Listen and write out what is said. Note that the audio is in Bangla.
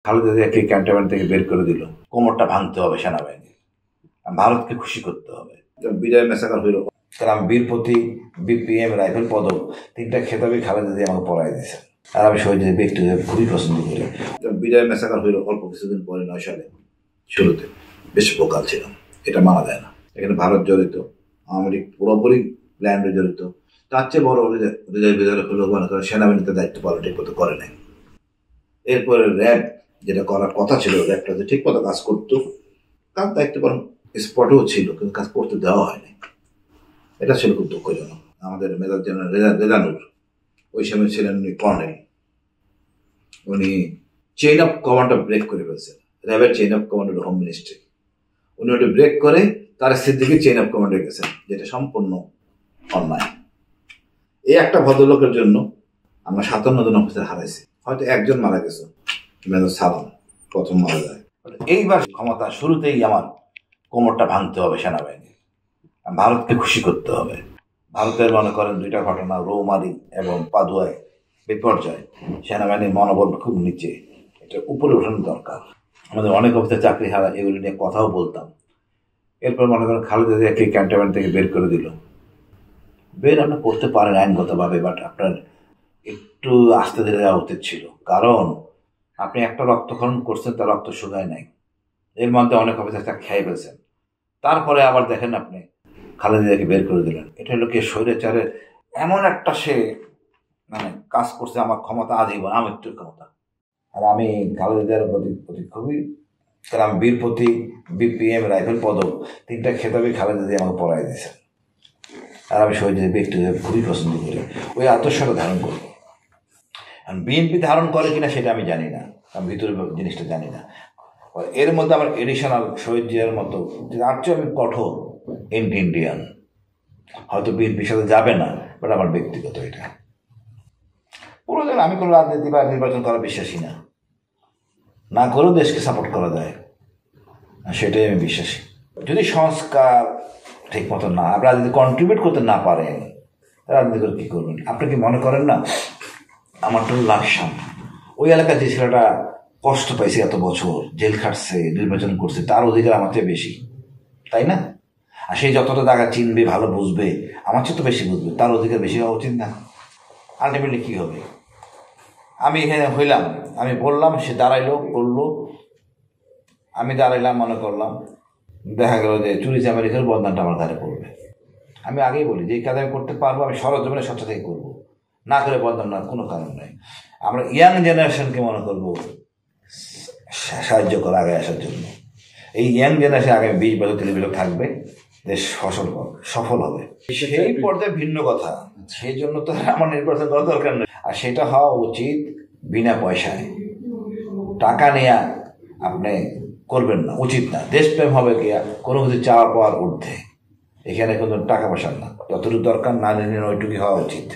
খালেদা জিয়াকে ক্যান্টনমেন্ট থেকে বের করে দিল। কোমরটা ভাঙতে হবে সেনাবাহিনী, ভারতকে খুশি করতে হবে। বিজয় মেসাকার হইল, কারণ বীর প্রতীক, বিপিএম, রাইফেল পদক, 3টা খেতাবই খালেদা জিয়া আমাকে পড়াই দিয়েছে। আর আমি শহীদ ব্যক্তিদের খুবই পছন্দ করি। বিজয় মেসাকার হইল অল্প কিছুদিন পরে, 9 সালে শুরুতে বেশ ভোকাল ছিলাম, এটা মানা যায় না। এখানে ভারত জড়িত, আওয়ামী লীগ পুরোপুরি ল্যান্ডে জড়িত। তার চেয়ে বড় হৃদয় বিদায় হলো মনে করেন সেনাবাহিনীতে দায়িত্ব পালন ঠিক মতো করে নাই। এরপরে র্যাব যেটা করার কথা ছিল, র্যাবটা যে ঠিক মতো কাজ করতো, তার দায়িত্ব পালন স্পটেও ছিল, কিন্তু কাজ করতে দেওয়া হয়নি। এটা ছিল খুব দুঃখজনক। আমাদের মেজর জেনারেল রেজানুর ওই সময় ছিলেন উনি কর্নেল, উনি চেইন অফ কমান্ড ব্রেক করে ফেলছেন। র্যাবের chain of command home ministry, উনি ওটা ব্রেক করে তার সিদ্দিকি চেইন অফ কমান্ডে গেছেন, যেটা সম্পূর্ণ অন্যায়। এই একটা ভদ্রলোকের জন্য আমরা 57 জন অফিসার হারাইছি। হয়তো একজন মারা গেছে, মেজর সালাম প্রথম মারা যায়। এইবার ক্ষমতা শুরুতেই আমার কোমরটা ভাঙতে হবে সেনাবাহিনী, ভারতকে খুশি করতে হবে। ভারতের মনে করেন 2টা ঘটনা, রৌমারি এবং পাদুয়ায় বিপর্যয়, সেনাবাহিনীর মনোবল খুব নিচে, এটা উপরে ওঠানো দরকার। আমাদের অনেক অফিসার চাকরি হারা, এগুলি নিয়ে কথাও বলতাম। এরপর মনে করেন খালেদা জিয়াকে ক্যান্টনমেন্ট থেকে বের করে দিল। বের আপনার করতে পারেন আইনগতভাবে, বাট আপনার একটু আস্তে ধীরে যাওয়া উচিত ছিল। কারণ আপনি একটা রক্তক্ষরণ করছেন, তার রক্ত শুকায় নাই, এর মধ্যে অনেক অফিসার তা খেয়ে ফেলছেন। তারপরে আবার দেখেন আপনি খালেদা জিয়াকে বের করে দিলেন। এটা হলো কি স্বৈরাচারের এমন একটা সে কাজ করছে, আমার ক্ষমতা আজীবন, আমৃত্যুর ক্ষমতা। আর আমি খালেদা জিয়ার প্রতি খুবই, কারণ বীর প্রতীক, বিপিএম, রাইফেল পদক, 3টা খেতাবই খালেদা জিয়া আমাকে পড়াই দিয়েছে। আর আমি শহীদ ব্যক্তিদের খুবই পছন্দ করি, ওই আদর্শটা ধারণ করি। বিএনপি ধারণ করে কিনা সেটা আমি জানি না, আমি ভিতরে জিনিসটা জানি না। এর মধ্যে আমার এডিশনাল শহীদ জিয়ার মতো তার চেয়ে আমি কঠোর ইন্ডিয়ান, হয়তো বিএনপির সাথে যাবে না, বাট আমার ব্যক্তিগত এটা পুরো। আমি কোনো রাজনীতি বা নির্বাচন করা বিশ্বাসী না, না করেও দেশকে সাপোর্ট করা যায়, সেটাই আমি বিশ্বাসী। যদি সংস্কার ঠিক মতো না, আপনারা যদি কন্ট্রিবিউট করতে না পারেন, রাজনীতি করে কী করবেন? আপনি কি মনে করেন না আমার তো লাকসাম ওই এলাকার যে ছেলেটা কষ্ট পাইছে, এত বছর জেল খাটছে, নির্বাচন করছে, তার অধিকার আমার চেয়ে বেশি, তাই না? আর সেই যতটা জায়গা চিনবে, ভালো বুঝবে, আমার চেয়ে তো বেশি বুঝবে, তার অধিকার বেশি হওয়া উচিত না? আলটিমেটলি কী হবে? আমি এখানে হইলাম, আমি বললাম, সে দাঁড়াইলো, করলো, আমি দাঁড়াইলাম, মনে করলাম, দেখা গেল যে চুরি চামারি করে বদনামটা আমার ঘরে পড়বে। আমি আগেই বলি যে এই কাজ আমি করতে পারবো, আমি সরজমিনে স্বচ্ছ থেকে করবো, না করে বদনাম না, কোনো কারণ নেই। আমরা ইয়াং জেনারেশনকে মনে করবো সাহায্য করা আগে আসার জন্য। এই ইয়াং জেনারেশন আগামী 20 বছর 30 বছর থাকবে, দেশ সফল হবে। সেই পর্যায়ে ভিন্ন কথা, সেই জন্য তো আমার নির্বাচন করা দরকার নেই। আর সেটা হওয়া উচিত বিনা পয়সায়, টাকা নেয়া আপনি করবেন না, উচিত না। দেশপ্রেম হবে কি কোনো কিছু চাওয়া পাওয়ার ঊর্ধ্বে, এখানে কোনো টাকা পয়সা না, যতটুকু দরকার না নিয়ে ওইটুকু হওয়া উচিত।